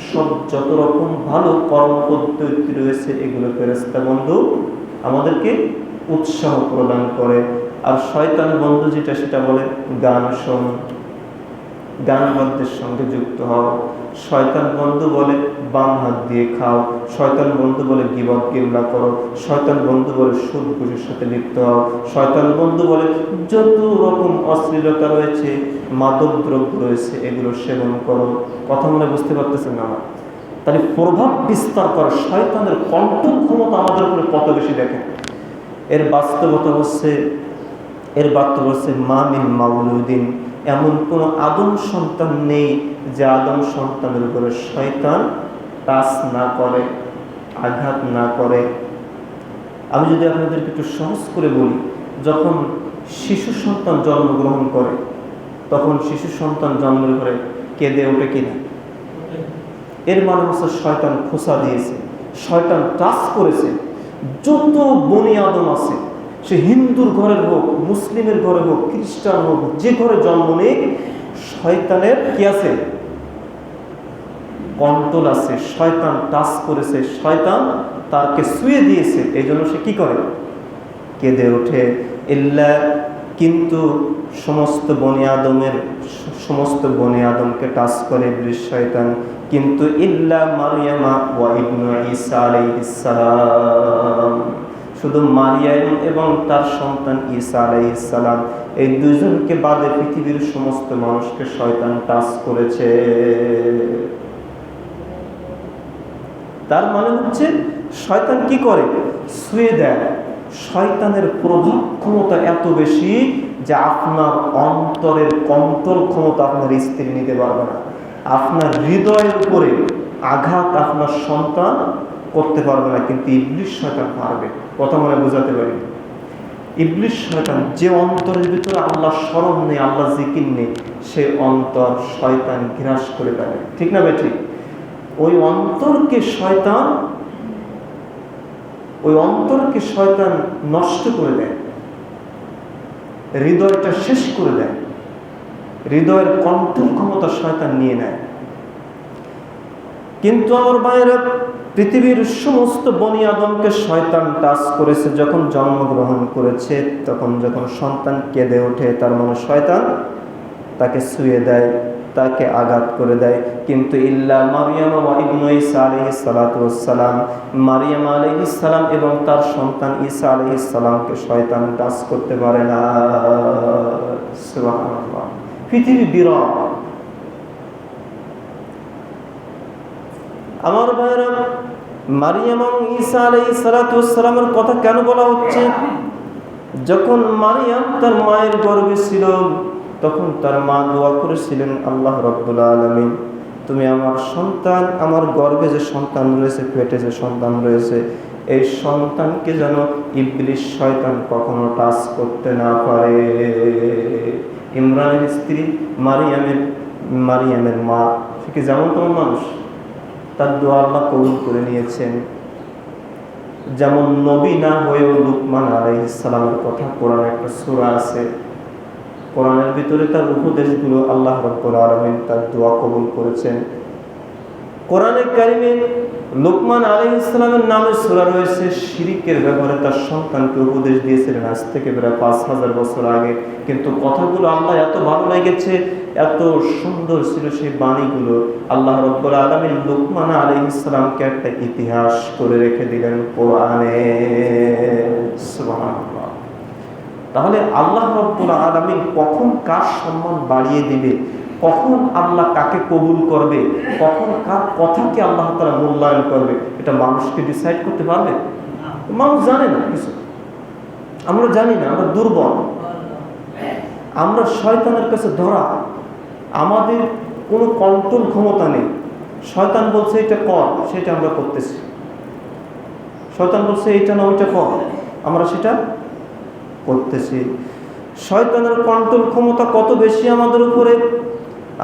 সব যত রকম ভালো কর্ম পদ্ধতি রয়েছে এগুলো ফেরেশতা বন্ধু আমাদেরকে উৎসাহ প্রদান করে। আর শয়তান বন্ধু যেটা সেটা বলে গান শোন, গান বাদ্যের সঙ্গে যুক্ত হও। শয়তান বন্ধু বলে বাম হাত দিয়ে খাও। শয়তান বন্ধু বলে গীবত গিবলা করো। শয়তান বন্ধু বলে সুদ ঘুষের সাথে লিপ্ত হও। শয়তান বন্ধু বলে যত রকম অশ্লীলতা রয়েছে, মাদক দ্রব্য রয়েছে, এগুলো সেবন করো। কথা মনে বুঝতে পারতেছেন না আমার? তাহলে প্রভাব বিস্তার করা শয়তানের কন্ট্রোল ক্ষমতা আমাদের উপরে কত বেশি দেখেন। এর বাস্তবতা হচ্ছে মা মিন মাউলুদিন, এমন কোনো আদম সন্তান নেই যে আদম সন্তানের উপরে শয়তান টাচ না করে, আঘাত না করে। আমি যদি আপনাদেরকে একটু সহজ করে বলি, যখন শিশু সন্তান জন্মগ্রহণ করে তখন শিশু সন্তান জন্মের পরে কেঁদে ওঠে কিনা? এর মানে হচ্ছে শয়তান খোঁচা দিয়েছে, শয়তান টাচ করেছে। যত বনি আদম আছে, সে হিন্দুর ঘরের হোক, মুসলিমের ঘরে হোক, খ্রিস্টান হোক, যে ঘরে জন্ম নেই, শয়তানের কি আছে? কন্ট্রোল আছে। শয়তান টাচ করেছে, শয়তান তাকে ছুঁয়ে দিয়েছে, এই জন্য সে কি করে? কেঁদে ওঠে। ইল্লা, কিন্তু সমস্ত বনি আদমকে টাচ করে ইবলিস শয়তান, কিন্তু ইল্লা মারইয়ামা ওয়া ইবনু ঈসা আলাইহিস সালাম, শুধু মারিয়াম এবং তার সন্তান ঈসা আলাইহিস সালাম, এই দুইজনকে বাদে পৃথিবীর সমস্ত মানুষকে শয়তান টাচ করেছে। তার মানে হচ্ছে শয়তান কি করে? ছুঁয়ে দেয়। শয়তানের প্রভাব ক্ষমতা এত বেশি যে আপনার অন্তরের কন্ট্রোল ক্ষমতা আপনার স্ত্রী নিতে পারবে না। আপনার হৃদয়ের উপরে আঘাত আপনার সন্তান করতে পারবে না, কিন্তু ইবলিস শয়তান পারবে। কথা মনে বোঝাতে পারি? ইবলিস শয়তান, যে অন্তরের ভিতরে আল্লাহ স্মরণ নেই, আল্লাহ জিকির নেই, সে অন্তর শয়তান গ্রাস করে ফেলে। ঠিক না ভাই? ঠিক। ওই অন্তরকে শয়তান নষ্ট করে দেয়, হৃদয়টা শেষ করে দেয়, হৃদয়ের কন্ট্রোল ক্ষমতা শয়তান নিয়ে নেয়। কিন্তু আমার ভাইয়েরা, পৃথিবীর সমস্ত বনি আদমকে শয়তান টাচ করেছে যখন জন্মগ্রহণ করেছে। তখন যখন সন্তান কেঁদে ওঠে, তার মানে শয়তান তাকে ছুঁয়ে দেয়, তাকে আঘাত করে দেয়। কিন্তু ইল্লা মারিয়াম ওয়া ইবনু ঈসা আলাইহিস সালাতু ওয়াস সালাম, মারিয়াম আলাইহিস সালাম এবং তার সন্তান ঈসা আলাইহিস সালামকে শয়তান টাচ করতে পারে না। সুবহানাল্লাহ। পৃথিবী বিরল। আমার ভাইরা, মারিয়াম এবং ঈসা আলাইহিস সালাতু ওয়াস সালামের কথা কেন বলা হচ্ছে? যখন মারিয়াম তার মায়ের গর্ভে ছিল, তখন তার মা দোয়া করেছিলেন, আল্লাহ রাব্বুল আলামিন, তুমি আমার সন্তান, আমার গর্ভে যে সন্তান রয়েছে, পেটে যে সন্তান রয়েছে, এই সন্তানকে যেন ইবলিস শয়তান কখনো টাচ করতে না পারে। ইমরানের স্ত্রী মারিয়ামের মা, সে কি যেমন তেমন মানুষ? তার দোয়া আল্লাহ কবুল করে নিয়েছেন। যেমন নবী না হয়েও লুকমান আলাইহিস সালামের কথা কোরআনে একটা সূরা আছে, কোরআনের ভিতরে তার উপদেশগুলো আল্লাহ রাব্বুল আলামিন তার দোয়া কবুল করেছেন। কোরআনে কারিমে লুকমান আলাইহিস সালামের নামে সূরা রয়েছে। শিরকের ব্যাপারে তার সন্তানকে উপদেশ দিয়েছিলেন আজ থেকে প্রায় 5000 বছর আগে। কিন্তু কথাগুলো আল্লাহ এত ভালো লেগেছে, এত সুন্দর ছিল সেই বাণীগুলো, আল্লাহ রাব্বুল আলামিন লুকমান আলাইহিস সালামকে একটা ইতিহাস করে রেখে দিলেন কোরআনে। সুবহানাল্লাহ। তাহলে আল্লাহ রাব্বুল আলামিন কখন কার সম্মান বাড়িয়ে দিবে, কখন আল্লাহ কাকে কবুল করবে, কখন কার কথাকে আল্লাহ তাআলা মূল্যায়ন করবে, এটা মানুষকে ডিসাইড করতে পারবে? মানুষ জানে না কিছু। আমরা জানি না, আমরা দুর্বল, আমরা শয়তানের কাছে ধরা, আমাদের কোনো কন্ট্রোল ক্ষমতা নেই। শয়তান বলছে এটা কর, সেটা আমরা করতেছি। শয়তান বলছে এইটা না ওইটা কর, আমরা সেটা করতেছি। শয়তানের কন্ট্রোল ক্ষমতা কত বেশি আমাদের উপরে।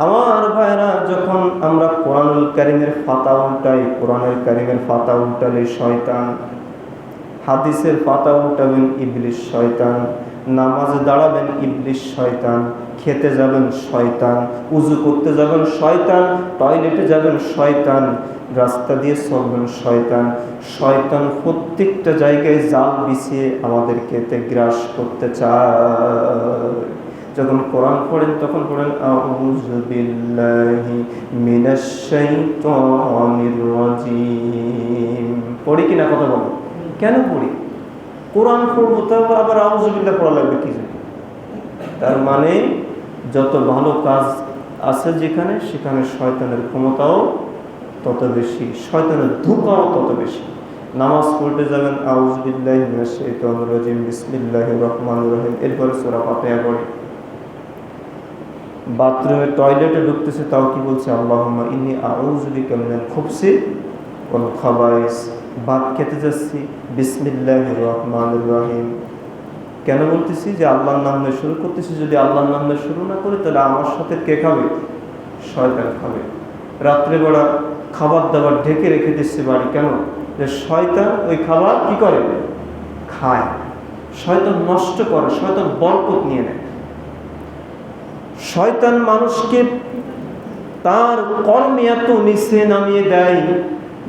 আমার ভাইরা, যখন আমরা কোরআনুল কারীমের পাতা উল্টাই, কোরআনুল কারীমের পাতা উল্টালে শয়তান, হাদিসের পাতা উল্টাবেন ইবলিস শয়তান, নামাজে দাঁড়াবেন ইবলিস শয়তান, খেতে যাবেন শয়তান, উযু করতে যাবেন শয়তান, টয়লেটে যাবেন শয়তান, রাস্তা দিয়ে চলবেন শয়তান। শয়তান প্রত্যেকটা জায়গায় জাল বিছিয়ে আমাদেরকে গ্রাস করতে চায়। যখন কোরআন পড়েন তখন পড়েন আউযু বিল্লাহি মিনাশ শাইতানির রাজিম। পড়ি কিনা কথা বলো? কেন পড়ি? কোরআন পড়বো তারপর আবার আউযু বিল্লাহ পড়া লাগবে কি জন্য? তার মানে যত ভালো কাজ আছে যেখানে, সেখানে শয়তানের ক্ষমতাও তত বেশি, শয়তানের ধোঁকাও তত বেশি। নামাজ পড়তে যাবেন আউযু বিল্লাহি মিনাশ শাইতানির রাজিম, বিসমিল্লাহির রহমানির রহিম, এরপরে সূরা ফাতিহা পড়ে। বাথরুমে টয়লেটে ঢুকতেছে, তাও কি বলছে? আল্লাহুম্মা ইন্নী আউযু বিকা মিনাল খুবসি ওয়াল খাবাইস। ভাত খেতে যাচ্ছি, বিসমিল্লাহির রহমানির রহিম। কেন বলতেছি? যে আল্লাহর নাম নিয়ে শুরু করতেছি। যদি আল্লাহর নাম নিয়ে শুরু না করি তাহলে আমার সাথে কে খাবে? শয়তান খাবে। রাত্রেবেলা খাবার দাবার ঢেকে রেখে দিচ্ছে বাড়ি, কেন? যে শয়তান ওই খাবার কি করে? খায়। শয়তান নষ্ট করে, শয়তান বরকত নিয়ে নেয়। শয়তান মানুষকে তার কর্মে এত নিচে নামিয়ে দেয়।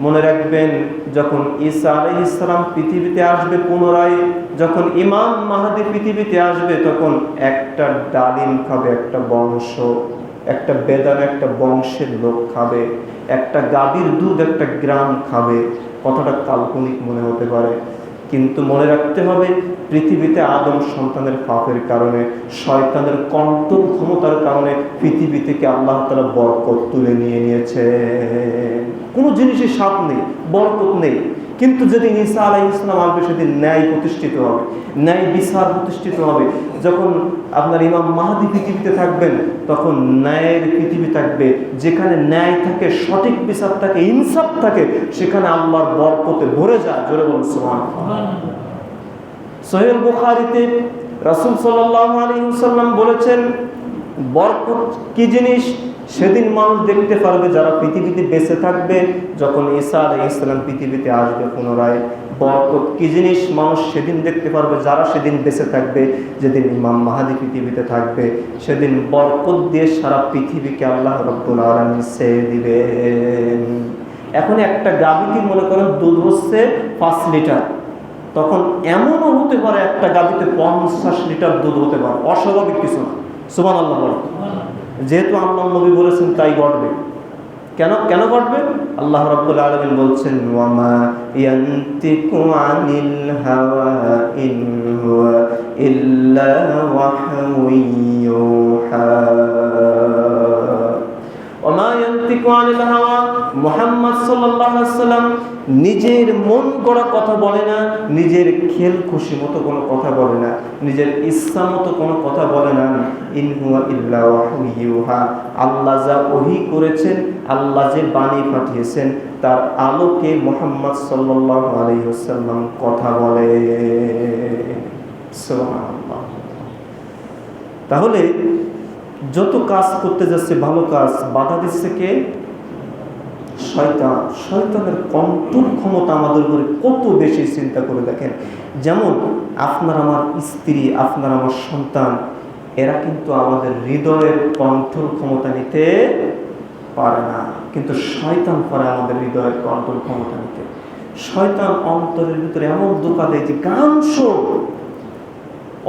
মনে রাখবেন, যখন ঈসা আলাইহিস সালাম পৃথিবীতে আসবে পুনরায়, যখন ইমাম মাহদী পৃথিবীতে আসবে, তখন একটা ডালিম খাবে একটা বংশ, একটা বেদান একটা বংশের লোক খাবে, একটা গাভীর দুধ একটা গ্রাম খাবে। কথাটা কাল্পনিক মনে হতে পারে, কিন্তু মনে রাখতে হবে পৃথিবীতে আদম সন্তানের পাপের কারণে, শয়তানের কন্ট্রোল ক্ষমতার কারণে পৃথিবী থেকে আল্লাহ তাআলা বরকত তুলে নিয়ে নিয়েছে। কোনো জিনিসের স্বাদ নেই, বরকত নেই। কিন্তু যেদিন ঈসা আলাইহিস সালাম আসবে সেদিন ন্যায় প্রতিষ্ঠিত হবে, ন্যায় বিচার প্রতিষ্ঠিত হবে। যখন আপনার ইমাম মাহদী পৃথিবীতে থাকবেন, তখন ন্যায়ের পৃথিবী থাকবে। যেখানে ন্যায় থাকে, সঠিক বিচার থাকে, ইনসাফ থাকে, সেখানে আল্লাহর বরকতে ভরে যায়। জোরে বলুন সুবহানাল্লাহ। সহিহ বুখারীতে রাসূল সাল্লাল্লাহু আলাইহি ওয়াসাল্লাম বলেছেন, বরকত কি জিনিস সেদিন মানুষ দেখতে পারবে যারা পৃথিবীতে বেঁচে থাকবে। যখন ঈসা আলাইহিস সালাম পৃথিবীতে আসবে পুনরায়, বরকত কি জিনিস মানুষ সেদিন দেখতে পারবে যারা সেদিন বেঁচে থাকবে। যেদিন ইমাম মাহদী পৃথিবীতে থাকবে, সেদিন বরকত দিয়ে সারা পৃথিবীকে আল্লাহ রাব্বুল আলামিন ছেয়ে দিবেন। এখন একটা গাভীতে মনে করেন দুধ হচ্ছে 5 লিটার, তখন এমনও হতে পারে একটা গাভীতে 50 লিটার দুধ হতে পারে। অস্বাভাবিক কিছু না। সুবহানাল্লাহ বলেন। যেহেতু আল্লাহ নবী বলেছেন তাই ঘটবে। কেন কেন ঘটবে? আল্লাহ রাব্বুল আলামিন বলছেন, ওয়ামা ইয়ানতিকু আনিল হাওয়া ইন হুয়া ইল্লা ওয়াহয়ুন ইউহা। ওয়ামা ইয়ানতিকু আনিল হাওয়া, মুহাম্মদ সাল্লাল্লাহু আলাইহি ওয়াসাল্লাম নিজের মন গড়া কথা বলে না, নিজের খেল খুশি মতো কোনো কথা বলে না, নিজের ইচ্ছা মতো কোনো কথা বলে না। ইন হুয়া ইল্লা ওয়াহয়ুন ইউহা। আল্লাহ যা ওহী করেছেন, আল্লাহ যে বাণী পাঠিয়েছেন, তার আলোকে মুহাম্মদ সাল্লাল্লাহু আলাইহি ওয়াসাল্লাম কথা বলে। সুবহানাল্লাহ। তাহলে যত কাজ করতে যাচ্ছে ভালো কাজ, বাধা দিচ্ছে কে? শয়তান। শয়তানের কন্ট্রোল ক্ষমতা আমাদের উপরে কত বেশি, চিন্তা করে দেখেন। যেমন আপনার আমার স্ত্রী, আপনার আমার সন্তান, এরা কিন্তু আমাদের হৃদয়ের কন্ট্রোল ক্ষমতা নিতে পারে না, কিন্তু শয়তান পারে আমাদের হৃদয়ের কন্ট্রোল ক্ষমতা নিতে। শয়তান অন্তরের ভিতরে এমন ধোঁকা দেয় যে গান শোন,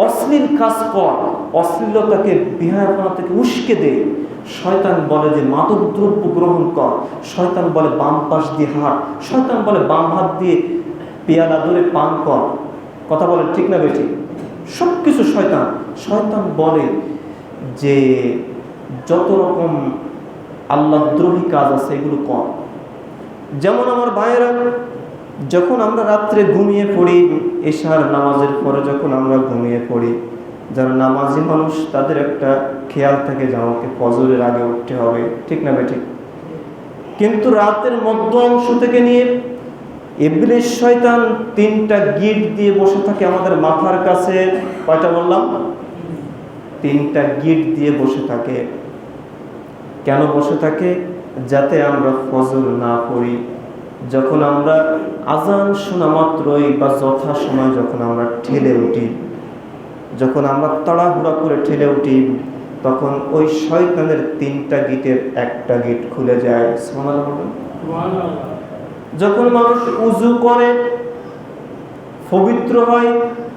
অশ্লীল কাজ কর, অশ্লীলতাকে বিহারপনা থেকে উস্কে দে। শয়তান বলে যে মাদক দ্রব্য গ্রহণ কর, শয়তান বলে বাম পাশ দিয়ে হাঁট, শয়তান বলে বাম হাত দিয়ে পেয়ালা ধরে পান কর। কথা বলে ঠিক না বেঠিক? সব কিছু শয়তান। শয়তান বলে যে যত রকম আল্লাহদ্রোহী কাজ আছে এগুলো কর। যেমন আমার ভাইয়েরা, যখন আমরা রাত্রে ঘুমিয়ে পড়ি, এশার নামাজের পরে যখন আমরা ঘুমিয়ে পড়ি, যারা নামাজি মানুষ তাদের একটা খেয়াল থাকে যে আমাকে ফজরের আগে উঠতে হবে, ঠিক না বেঠিক? কিন্তু রাতের মধ্য অংশ থেকে নিয়ে ইবলিস শয়তান 3টা গিট দিয়ে বসে থাকে আমাদের মাথার কাছে। কয়টা বললাম? 3টা গিট দিয়ে বসে থাকে। কেন বসে থাকে? যাতে আমরা ফজর না পড়ি। যখন আমরা আজান শোনা মাত্রই বা যথা সময় যখন আমরা ঠেলে উঠি, যখন আমরা তাড়াহুড়া করে ঠেলে উঠি, তখন ওই শয়তানের 3টা গিটের একটা গিট খুলে যায়। সুবহানাল্লাহ বলুন। যখন মানুষ উযু করে পবিত্র হয়,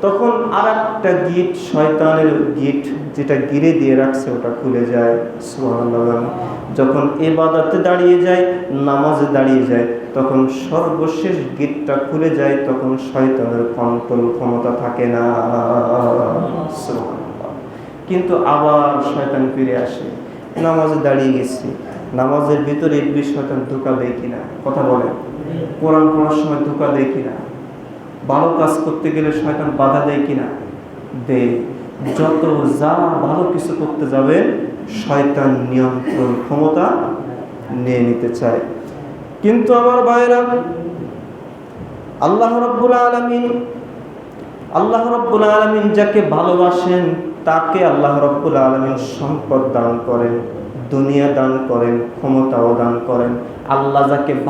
তখন আরেকটা গিট, শয়তানের গিট যেটা গিরে দিয়ে রাখছে, ওটা খুলে যায়। সুবহানাল্লাহ। যখন ইবাদতে দাঁড়িয়ে যায়, নামাজে দাঁড়িয়ে যায়, তখন সর্বশেষ গিটটা খুলে যায়, তখন শয়তানের কন্ট্রোল ক্ষমতা থাকে না। সুবহানাল্লাহ। কিন্তু আবার শয়তান ফিরে আসে। নামাজে দাঁড়িয়ে গেছি, নামাজের ভিতরে ইবলিস শয়তান ধোঁকা দেয় কিনা? কথা বলেন। কোরআন পড়ার সময় ধোঁকা দেয় কিনা? ভালো কাজ করতে গেলে শয়তান বাধা দেয় কিনা? দেয়। যত যা ভালো কিছু করতে যাবে, শয়তান নিয়ন্ত্রণ ক্ষমতা নিয়ে নিতে চায়। কিন্তু আমার ভাইরা, আল্লাহ রাব্বুল আলামিন যাকে ভালোবাসেন, তাকে আল্লাহ রাব্বুল আলামিন সম্পদ দান করেন, দুনিয়া দান করেন, ক্ষমতাও দান করেন। আল্লাহ যাকে